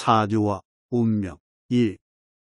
사주와 운명. 1.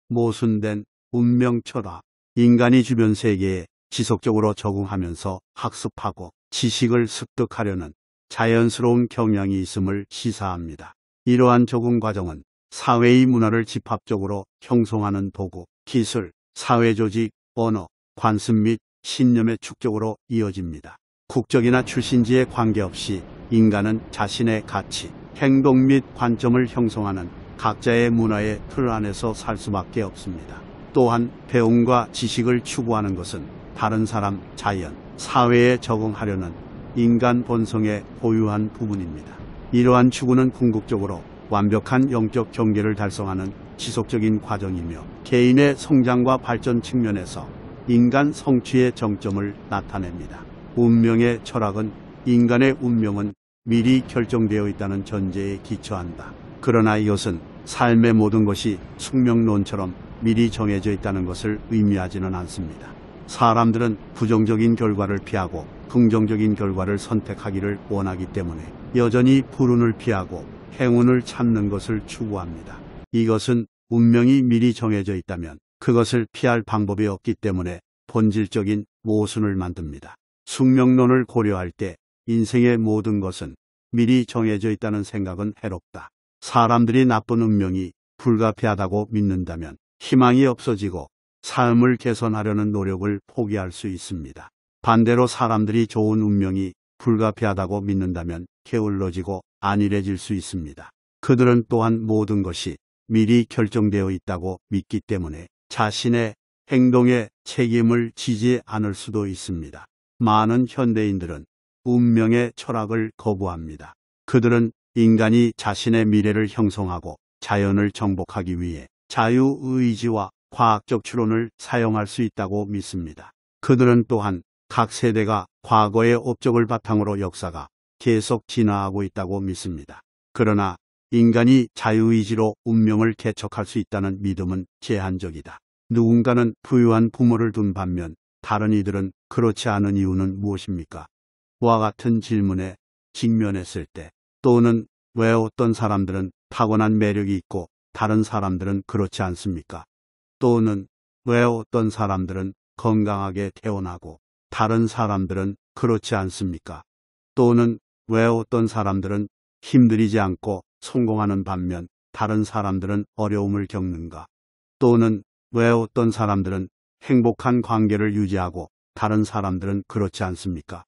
모순된 운명 철학. 인간이 주변 세계에 지속적으로 적응하면서 학습하고 지식을 습득하려는 자연스러운 경향이 있음을 시사합니다. 이러한 적응 과정은 사회의 문화를 집합적으로 형성하는 도구, 기술, 사회조직, 언어, 관습 및 신념의 축적으로 이어집니다. 국적이나 출신지에 관계없이 인간은 자신의 가치, 행동 및 관점을 형성하는 각자의 문화의 틀 안에서 살 수밖에 없습니다. 또한 배움과 지식을 추구하는 것은 다른 사람, 자연, 사회에 적응하려는 인간 본성의 고유한 부분입니다. 이러한 추구는 궁극적으로 완벽한 영적 경계를 달성하는 지속적인 과정이며 개인의 성장과 발전 측면에서 인간 성취의 정점을 나타냅니다. 운명의 철학은 인간의 운명은 미리 결정되어 있다는 전제에 기초한다. 그러나 이것은 삶의 모든 것이 숙명론처럼 미리 정해져 있다는 것을 의미하지는 않습니다. 사람들은 부정적인 결과를 피하고 긍정적인 결과를 선택하기를 원하기 때문에 여전히 불운을 피하고 행운을 찾는 것을 추구합니다. 이것은 운명이 미리 정해져 있다면 그것을 피할 방법이 없기 때문에 본질적인 모순을 만듭니다. 숙명론을 고려할 때 인생의 모든 것은 미리 정해져 있다는 생각은 해롭다. 사람들이 나쁜 운명이 불가피하다고 믿는다면 희망이 없어지고 삶을 개선하려는 노력을 포기할 수 있습니다. 반대로 사람들이 좋은 운명이 불가피하다고 믿는다면 게을러지고 안일해질 수 있습니다. 그들은 또한 모든 것이 미리 결정되어 있다고 믿기 때문에 자신의 행동에 책임을 지지 않을 수도 있습니다. 많은 현대인들은 운명의 철학을 거부합니다. 그들은 인간이 자신의 미래를 형성하고 자연을 정복하기 위해 자유의지와 과학적 추론을 사용할 수 있다고 믿습니다. 그들은 또한 각 세대가 과거의 업적을 바탕으로 역사가 계속 진화하고 있다고 믿습니다. 그러나 인간이 자유의지로 운명을 개척할 수 있다는 믿음은 제한적이다. 누군가는 부유한 부모를 둔 반면 다른 이들은 그렇지 않은 이유는 무엇입니까? 와 같은 질문에 직면했을 때, 또는 왜 어떤 사람들은 타고난 매력이 있고 다른 사람들은 그렇지 않습니까? 또는 왜 어떤 사람들은 건강하게 태어나고 다른 사람들은 그렇지 않습니까? 또는 왜 어떤 사람들은 힘들이지 않고 성공하는 반면 다른 사람들은 어려움을 겪는가? 또는 왜 어떤 사람들은 행복한 관계를 유지하고 다른 사람들은 그렇지 않습니까?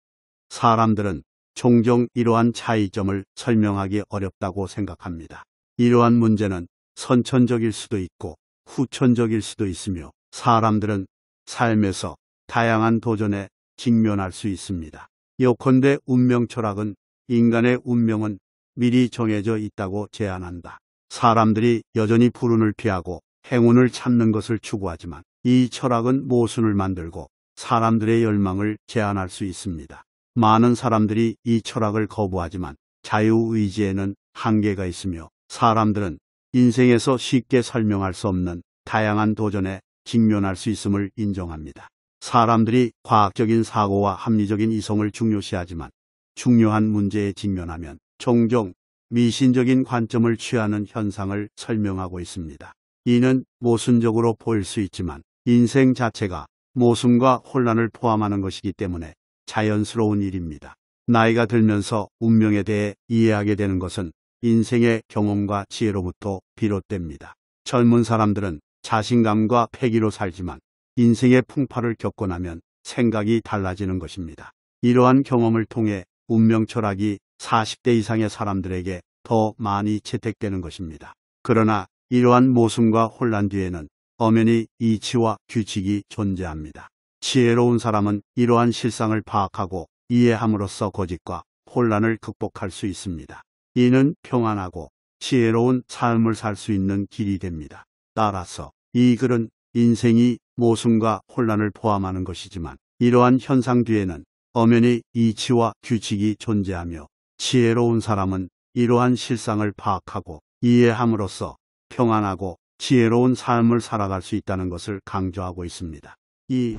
사람들은 종종 이러한 차이점을 설명하기 어렵다고 생각합니다. 이러한 문제는 선천적일 수도 있고 후천적일 수도 있으며 사람들은 삶에서 다양한 도전에 직면할 수 있습니다. 예컨대 운명 철학은 인간의 운명은 미리 정해져 있다고 제안한다. 사람들이 여전히 불운을 피하고 행운을 찾는 것을 추구하지만 이 철학은 모순을 만들고 사람들의 열망을 제한할 수 있습니다. 많은 사람들이 이 철학을 거부하지만 자유의지에는 한계가 있으며 사람들은 인생에서 쉽게 설명할 수 없는 다양한 도전에 직면할 수 있음을 인정합니다. 사람들이 과학적인 사고와 합리적인 이성을 중요시하지만 중요한 문제에 직면하면 종종 미신적인 관점을 취하는 현상을 설명하고 있습니다. 이는 모순적으로 보일 수 있지만 인생 자체가 모순과 혼란을 포함하는 것이기 때문에 자연스러운 일입니다. 나이가 들면서 운명에 대해 이해하게 되는 것은 인생의 경험과 지혜로부터 비롯됩니다. 젊은 사람들은 자신감과 패기로 살지만 인생의 풍파를 겪고 나면 생각이 달라지는 것입니다. 이러한 경험을 통해 운명 철학이 40대 이상의 사람들에게 더 많이 채택되는 것입니다. 그러나 이러한 모순과 혼란 뒤에는 엄연히 이치와 규칙이 존재합니다. 지혜로운 사람은 이러한 실상을 파악하고 이해함으로써 거짓과 혼란을 극복할 수 있습니다. 이는 평안하고 지혜로운 삶을 살 수 있는 길이 됩니다. 따라서 이 글은 인생이 모순과 혼란을 포함하는 것이지만 이러한 현상 뒤에는 엄연히 이치와 규칙이 존재하며 지혜로운 사람은 이러한 실상을 파악하고 이해함으로써 평안하고 지혜로운 삶을 살아갈 수 있다는 것을 강조하고 있습니다. 이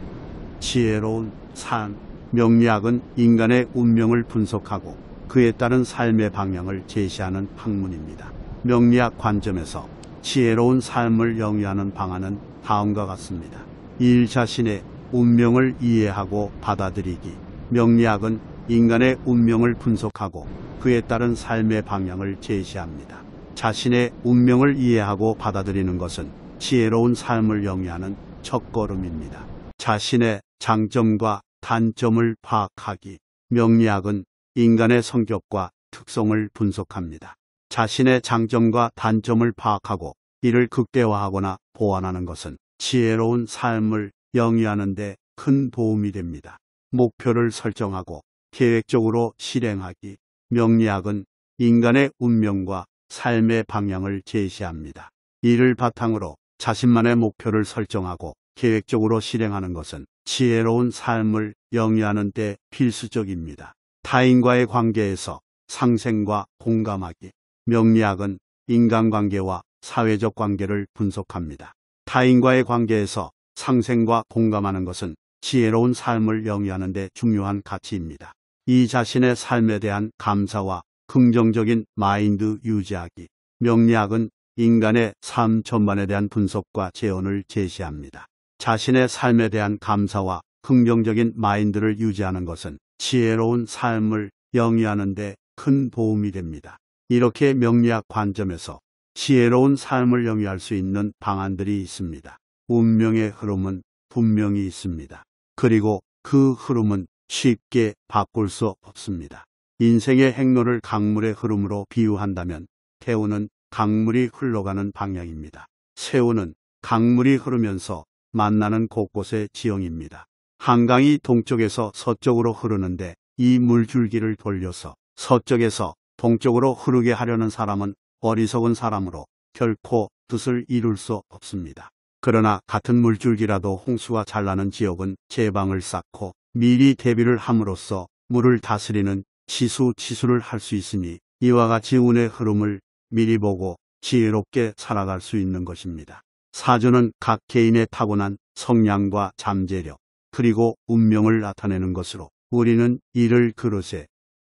지혜로운 삶, 명리학은 인간의 운명을 분석하고 그에 따른 삶의 방향을 제시하는 학문입니다. 명리학 관점에서 지혜로운 삶을 영위하는 방안은 다음과 같습니다. 1. 자신의 운명을 이해하고 받아들이기. 명리학은 인간의 운명을 분석하고 그에 따른 삶의 방향을 제시합니다. 자신의 운명을 이해하고 받아들이는 것은 지혜로운 삶을 영위하는 첫걸음입니다. 자신의 장점과 단점을 파악하기. 명리학은 인간의 성격과 특성을 분석합니다. 자신의 장점과 단점을 파악하고 이를 극대화하거나 보완하는 것은 지혜로운 삶을 영위하는 데 큰 도움이 됩니다. 목표를 설정하고 계획적으로 실행하기. 명리학은 인간의 운명과 삶의 방향을 제시합니다. 이를 바탕으로 자신만의 목표를 설정하고 계획적으로 실행하는 것은 지혜로운 삶을 영위하는 데 필수적입니다. 타인과의 관계에서 상생과 공감하기. 명리학은 인간관계와 사회적 관계를 분석합니다. 타인과의 관계에서 상생과 공감하는 것은 지혜로운 삶을 영위하는 데 중요한 가치입니다. 이 자신의 삶에 대한 감사와 긍정적인 마인드 유지하기. 명리학은 인간의 삶 전반에 대한 분석과 재현을 제시합니다. 자신의 삶에 대한 감사와 긍정적인 마인드를 유지하는 것은 지혜로운 삶을 영위하는 데 큰 도움이 됩니다. 이렇게 명리학 관점에서 지혜로운 삶을 영위할 수 있는 방안들이 있습니다. 운명의 흐름은 분명히 있습니다. 그리고 그 흐름은 쉽게 바꿀 수 없습니다. 인생의 행로를 강물의 흐름으로 비유한다면 태우는 강물이 흘러가는 방향입니다. 새우는 강물이 흐르면서 만나는 곳곳의 지형입니다. 한강이 동쪽에서 서쪽으로 흐르는데 이 물줄기를 돌려서 서쪽에서 동쪽으로 흐르게 하려는 사람은 어리석은 사람으로 결코 뜻을 이룰 수 없습니다. 그러나 같은 물줄기라도 홍수가 잘 나는 지역은 제방을 쌓고 미리 대비를 함으로써 물을 다스리는 지수치수를 할 수 있으니 이와 같이 운의 흐름을 미리 보고 지혜롭게 살아갈 수 있는 것입니다. 사주는 각 개인의 타고난 성향과 잠재력 그리고 운명을 나타내는 것으로 우리는 이를 그릇에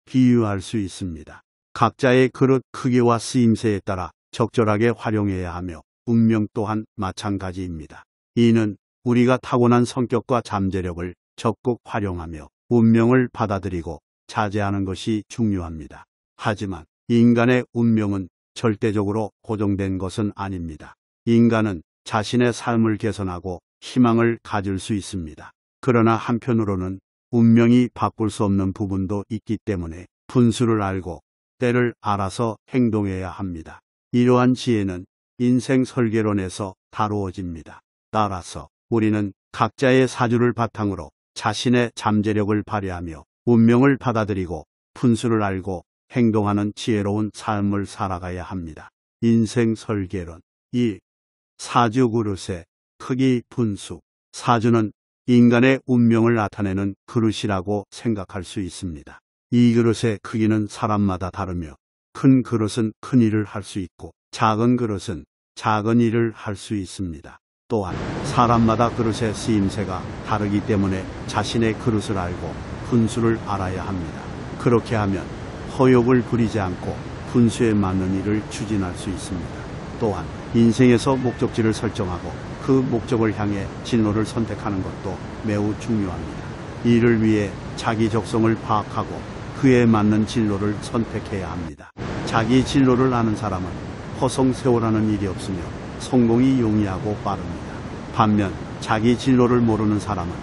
비유할 수 있습니다. 각자의 그릇 크기와 쓰임새에 따라 적절하게 활용해야 하며 운명 또한 마찬가지입니다. 이는 우리가 타고난 성격과 잠재력을 적극 활용하며 운명을 받아들이고 자제하는 것이 중요합니다. 하지만 인간의 운명은 절대적으로 고정된 것은 아닙니다. 인간은 자신의 삶을 개선하고 희망을 가질 수 있습니다. 그러나 한편으로는 운명이 바꿀 수 없는 부분도 있기 때문에 분수를 알고 때를 알아서 행동해야 합니다. 이러한 지혜는 인생 설계론에서 다루어집니다. 따라서 우리는 각자의 사주를 바탕으로 자신의 잠재력을 발휘하며 운명을 받아들이고 분수를 알고 행동하는 지혜로운 삶을 살아가야 합니다. 인생 설계론 1. 사주 그릇의 크기 분수. 사주는 인간의 운명을 나타내는 그릇이라고 생각할 수 있습니다. 이 그릇의 크기는 사람마다 다르며 큰 그릇은 큰 일을 할 수 있고 작은 그릇은 작은 일을 할 수 있습니다. 또한 사람마다 그릇의 쓰임새가 다르기 때문에 자신의 그릇을 알고 분수를 알아야 합니다. 그렇게 하면 허욕을 부리지 않고 분수에 맞는 일을 추진할 수 있습니다. 또한 인생에서 목적지를 설정하고 그 목적을 향해 진로를 선택하는 것도 매우 중요합니다. 이를 위해 자기 적성을 파악하고 그에 맞는 진로를 선택해야 합니다. 자기 진로를 아는 사람은 허송세월하는 일이 없으며 성공이 용이하고 빠릅니다. 반면 자기 진로를 모르는 사람은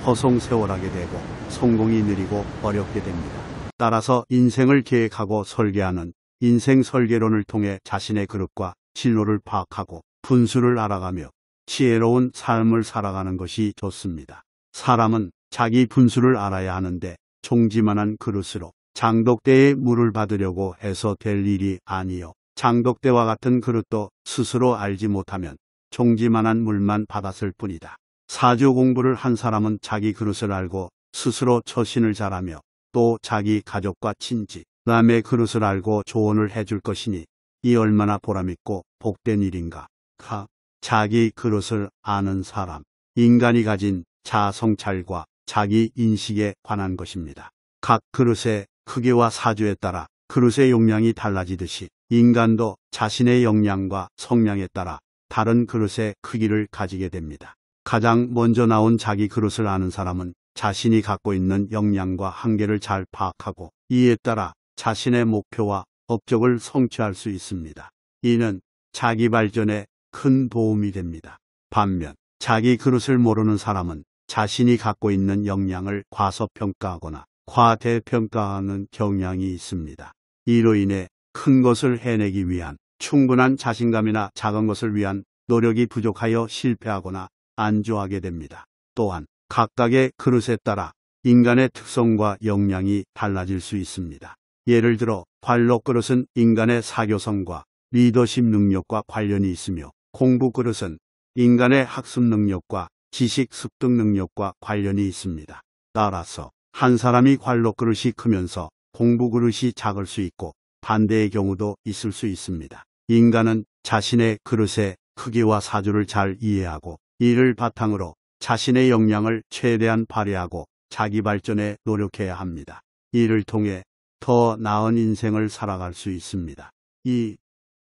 허송세월하게 되고 성공이 느리고 어렵게 됩니다. 따라서 인생을 계획하고 설계하는 인생 설계론을 통해 자신의 그릇과 진로를 파악하고 분수를 알아가며 지혜로운 삶을 살아가는 것이 좋습니다. 사람은 자기 분수를 알아야 하는데 종지만한 그릇으로 장독대에 물을 받으려고 해서 될 일이 아니요. 장독대와 같은 그릇도 스스로 알지 못하면 종지만한 물만 받았을 뿐이다. 사주 공부를 한 사람은 자기 그릇을 알고 스스로 처신을 잘하며 또 자기 가족과 친지, 남의 그릇을 알고 조언을 해줄 것이니 이 얼마나 보람있고 복된 일인가. 자기 그릇을 아는 사람, 인간이 가진 자아성찰과 자기 인식에 관한 것입니다. 각 그릇의 크기와 사주에 따라 그릇의 용량이 달라지듯이 인간도 자신의 역량과 성량에 따라 다른 그릇의 크기를 가지게 됩니다. 가장 먼저 나온 자기 그릇을 아는 사람은 자신이 갖고 있는 역량과 한계를 잘 파악하고 이에 따라 자신의 목표와 업적을 성취할 수 있습니다. 이는 자기 발전에 큰 도움이 됩니다. 반면 자기 그릇을 모르는 사람은 자신이 갖고 있는 역량을 과소평가하거나 과대평가하는 경향이 있습니다. 이로 인해 큰 것을 해내기 위한 충분한 자신감이나 작은 것을 위한 노력이 부족하여 실패하거나 안주하게 됩니다. 또한 각각의 그릇에 따라 인간의 특성과 역량이 달라질 수 있습니다. 예를 들어 관록 그릇은 인간의 사교성과 리더십 능력과 관련이 있으며 공부 그릇은 인간의 학습 능력과 지식 습득 능력과 관련이 있습니다. 따라서 한 사람이 관록 그릇이 크면서 공부 그릇이 작을 수 있고 반대의 경우도 있을 수 있습니다. 인간은 자신의 그릇의 크기와 사주를 잘 이해하고 이를 바탕으로 자신의 역량을 최대한 발휘하고 자기 발전에 노력해야 합니다. 이를 통해 더 나은 인생을 살아갈 수 있습니다. 이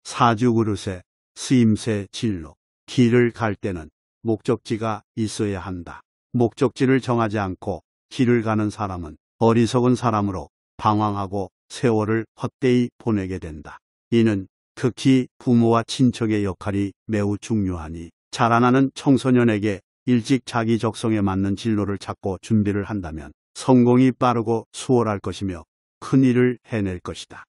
사주 그릇의 쓰임새 진로. 길을 갈 때는 목적지가 있어야 한다. 목적지를 정하지 않고 길을 가는 사람은 어리석은 사람으로 방황하고 세월을 헛되이 보내게 된다. 이는 특히 부모와 친척의 역할이 매우 중요하니 자라나는 청소년에게 일찍 자기 적성에 맞는 진로를 찾고 준비를 한다면 성공이 빠르고 수월할 것이며 큰 일을 해낼 것이다.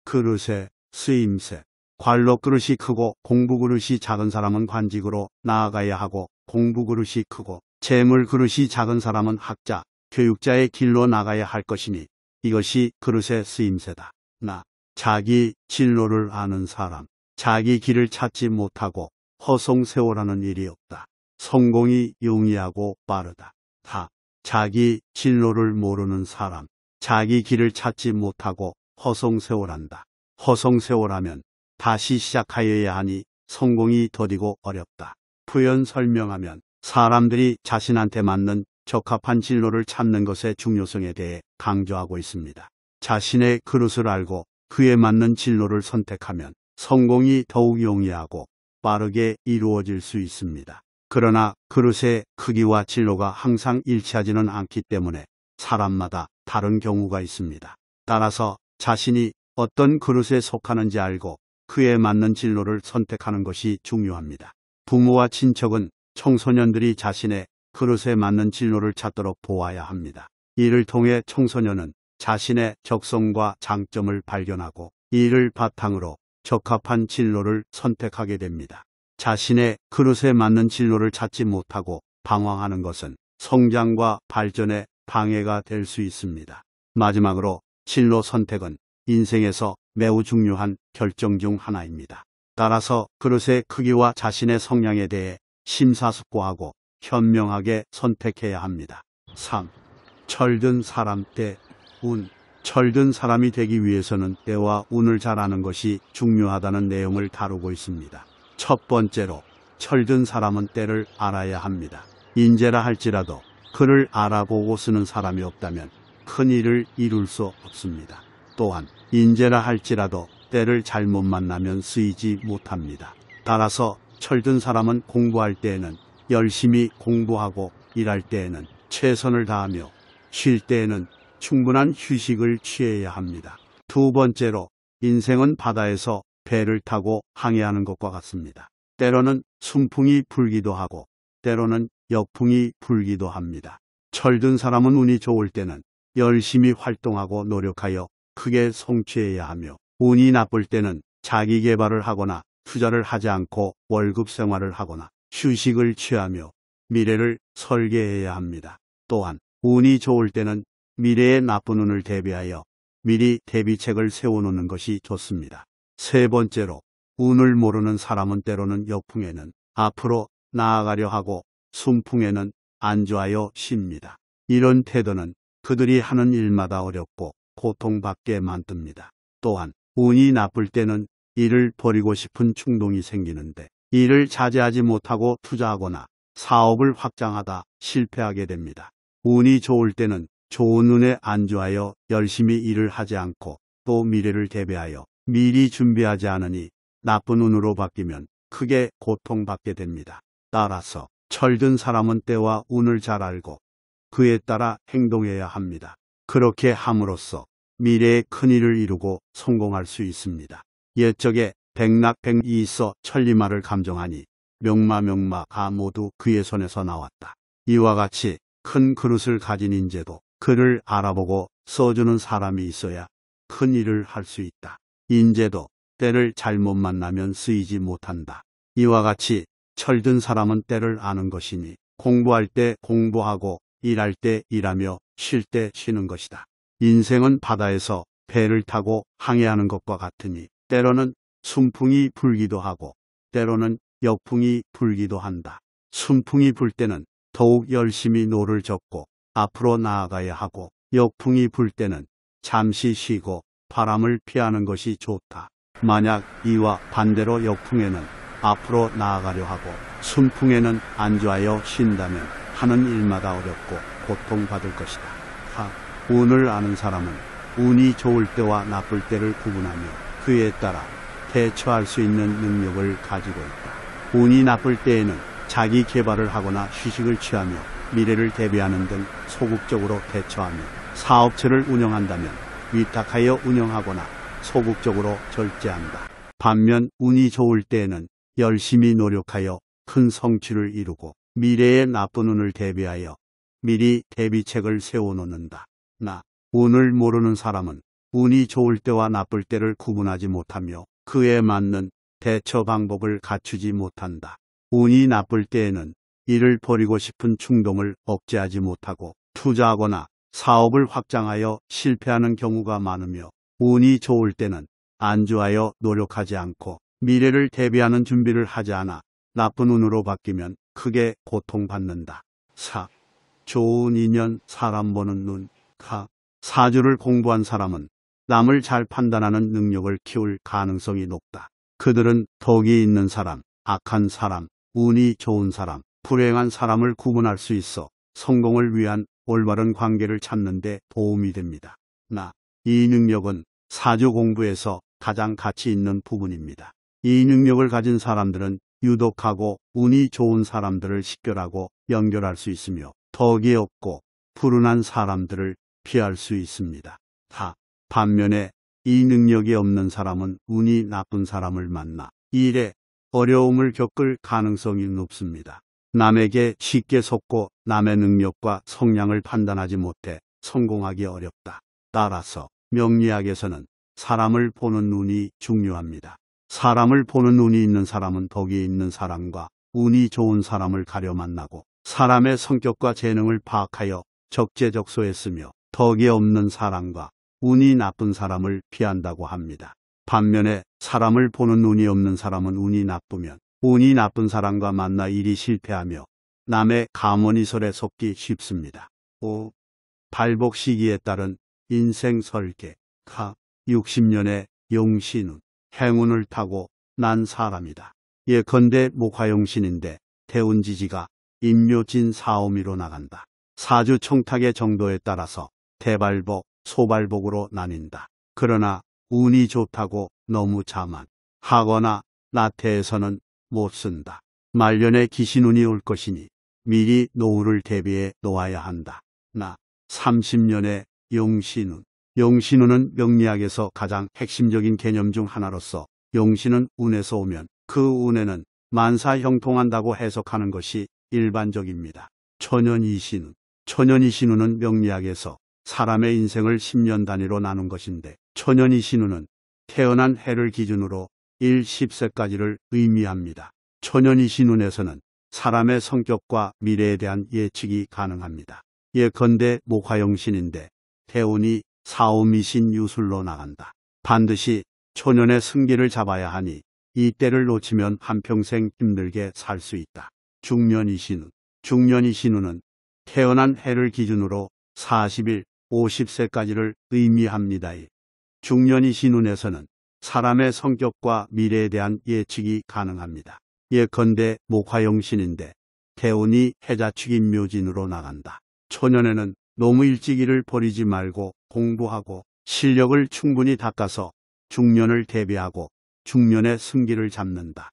그릇의 쓰임새. 관록 그릇이 크고 공부 그릇이 작은 사람은 관직으로 나아가야 하고 공부 그릇이 크고 재물 그릇이 작은 사람은 학자, 교육자의 길로 나가야 할 것이니 이것이 그릇의 쓰임새다. 자기 진로를 아는 사람. 자기 길을 찾지 못하고 허송세월하는 일이 없다. 성공이 용이하고 빠르다. 자기 진로를 모르는 사람. 자기 길을 찾지 못하고 허송세월한다. 허송세월하면 다시 시작하여야 하니 성공이 더디고 어렵다. 표현 설명하면 사람들이 자신한테 맞는 적합한 진로를 찾는 것의 중요성에 대해 강조하고 있습니다. 자신의 그릇을 알고 그에 맞는 진로를 선택하면 성공이 더욱 용이하고 빠르게 이루어질 수 있습니다. 그러나 그릇의 크기와 진로가 항상 일치하지는 않기 때문에 사람마다 다른 경우가 있습니다. 따라서 자신이 어떤 그릇에 속하는지 알고 그에 맞는 진로를 선택하는 것이 중요합니다. 부모와 친척은 청소년들이 자신의 그릇에 맞는 진로를 찾도록 도와야 합니다. 이를 통해 청소년은 자신의 적성과 장점을 발견하고 이를 바탕으로 적합한 진로를 선택하게 됩니다. 자신의 그릇에 맞는 진로를 찾지 못하고 방황하는 것은 성장과 발전에 방해가 될 수 있습니다. 마지막으로 진로 선택은 인생에서 매우 중요한 결정 중 하나입니다. 따라서 그릇의 크기와 자신의 성향에 대해 심사숙고하고 현명하게 선택해야 합니다. 3. 철든 사람 때, 운. 철든 사람이 되기 위해서는 때와 운을 잘 아는 것이 중요하다는 내용을 다루고 있습니다. 첫 번째로 철든 사람은 때를 알아야 합니다. 인재라 할지라도 그를 알아보고 쓰는 사람이 없다면 큰 일을 이룰 수 없습니다. 또한 인재라 할지라도 때를 잘못 만나면 쓰이지 못합니다. 따라서 철든 사람은 공부할 때에는 열심히 공부하고 일할 때에는 최선을 다하며 쉴 때에는 충분한 휴식을 취해야 합니다. 두 번째로 인생은 바다에서 배를 타고 항해하는 것과 같습니다. 때로는 순풍이 불기도 하고 때로는 역풍이 불기도 합니다. 철든 사람은 운이 좋을 때는 열심히 활동하고 노력하여 크게 성취해야 하며 운이 나쁠 때는 자기 개발을 하거나 투자를 하지 않고 월급 생활을 하거나 휴식을 취하며 미래를 설계해야 합니다. 또한 운이 좋을 때는 미래의 나쁜 운을 대비하여 미리 대비책을 세워놓는 것이 좋습니다. 세 번째로 운을 모르는 사람은 때로는 역풍에는 앞으로 나아가려 하고 순풍에는 안주하여 쉽니다. 이런 태도는 그들이 하는 일마다 어렵고 고통받게 만듭니다. 또한 운이 나쁠 때는 일을 버리고 싶은 충동이 생기는데 일을 자제하지 못하고 투자하거나 사업을 확장하다 실패하게 됩니다. 운이 좋을 때는 좋은 운에 안주하여 열심히 일을 하지 않고 또 미래를 대비하여 미리 준비하지 않으니 나쁜 운으로 바뀌면 크게 고통받게 됩니다. 따라서 철든 사람은 때와 운을 잘 알고 그에 따라 행동해야 합니다. 그렇게 함으로써 미래에 큰일을 이루고 성공할 수 있습니다. 옛적에 백낙백이 있어 천리마를 감정하니 명마가 모두 그의 손에서 나왔다. 이와 같이 큰 그릇을 가진 인재도 그를 알아보고 써주는 사람이 있어야 큰 일을 할 수 있다. 인재도 때를 잘못 만나면 쓰이지 못한다. 이와 같이 철든 사람은 때를 아는 것이니 공부할 때 공부하고 일할 때 일하며 쉴 때 쉬는 것이다. 인생은 바다에서 배를 타고 항해하는 것과 같으니 때로는 순풍이 불기도 하고 때로는 역풍이 불기도 한다. 순풍이 불 때는 더욱 열심히 노를 젓고 앞으로 나아가야 하고 역풍이 불 때는 잠시 쉬고 바람을 피하는 것이 좋다. 만약 이와 반대로 역풍에는 앞으로 나아가려 하고 순풍에는 안주하여 쉰다면 하는 일마다 어렵고 고통받을 것이다. 운을 아는 사람은 운이 좋을 때와 나쁠 때를 구분하며 그에 따라 대처할 수 있는 능력을 가지고 있다. 운이 나쁠 때에는 자기 개발을 하거나 휴식을 취하며 미래를 대비하는 등 소극적으로 대처하며 사업체를 운영한다면 위탁하여 운영하거나 소극적으로 절제한다. 반면 운이 좋을 때에는 열심히 노력하여 큰 성취를 이루고 미래의 나쁜 운을 대비하여 미리 대비책을 세워놓는다. 운을 모르는 사람은 운이 좋을 때와 나쁠 때를 구분하지 못하며 그에 맞는 대처 방법을 갖추지 못한다. 운이 나쁠 때에는 일을 벌이고 싶은 충동을 억제하지 못하고 투자하거나 사업을 확장하여 실패하는 경우가 많으며 운이 좋을 때는 안주하여 노력하지 않고 미래를 대비하는 준비를 하지 않아 나쁜 운으로 바뀌면 크게 고통받는다. 좋은 인연, 사람 보는 눈. 사주를 공부한 사람은 남을 잘 판단하는 능력을 키울 가능성이 높다. 그들은 덕이 있는 사람, 악한 사람, 운이 좋은 사람, 불행한 사람을 구분할 수 있어 성공을 위한 올바른 관계를 찾는 데 도움이 됩니다. 이 능력은 사주 공부에서 가장 가치 있는 부분입니다. 이 능력을 가진 사람들은 유독하고 운이 좋은 사람들을 식별하고 연결할 수 있으며 덕이 없고 불운한 사람들을 피할 수 있습니다. 반면에 이 능력이 없는 사람은 운이 나쁜 사람을 만나 일에 어려움을 겪을 가능성이 높습니다. 남에게 쉽게 속고 남의 능력과 성량을 판단하지 못해 성공하기 어렵다. 따라서 명리학에서는 사람을 보는 눈이 중요합니다. 사람을 보는 눈이 있는 사람은 덕이 있는 사람과 운이 좋은 사람을 가려 만나고 사람의 성격과 재능을 파악하여 적재적소에 쓰며 덕이 없는 사람과 운이 나쁜 사람을 피한다고 합니다. 반면에 사람을 보는 눈이 없는 사람은 운이 나쁘면 운이 나쁜 사람과 만나 일이 실패하며 남의 감언이설에 속기 쉽습니다. 5. 발복 시기에 따른 인생 설계. 60년의 용신운, 행운을 타고 난 사람이다. 예컨대 목화용신인데 태운지지가 임묘진 사오미로 나간다. 사주 청탁의 정도에 따라서 대발복, 소발복으로 나뉜다. 그러나 운이 좋다고 너무 자만하거나 나태해서는 못 쓴다. 말년에 기신운이 올 것이니 미리 노후를 대비해 놓아야 한다. 30년의 용신운. 용신운은 명리학에서 가장 핵심적인 개념 중 하나로서 용신은 운에서 오면 그 운에는 만사 형통한다고 해석하는 것이 일반적입니다. 초년이신운. 초년이신운은 명리학에서 사람의 인생을 10년 단위로 나눈 것인데 초년이신운은 태어난 해를 기준으로 1, 10세까지를 의미합니다. 초년이신운에서는 사람의 성격과 미래에 대한 예측이 가능합니다. 예컨대 목화용신인데 태운이 사오미신 유술로 나간다. 반드시 초년의 승기를 잡아야 하니 이 때를 놓치면 한평생 힘들게 살 수 있다. 중년이신운. 중년이신운은 태어난 해를 기준으로 40일, 50세까지를 의미합니다. 중년이신운에서는 사람의 성격과 미래에 대한 예측이 가능합니다. 예컨대 목화용신인데 태운이 해자축인묘진으로 나간다. 초년에는 너무 일찍 일을 버리지 말고 공부하고 실력을 충분히 닦아서 중년을 대비하고 중년의 승기를 잡는다.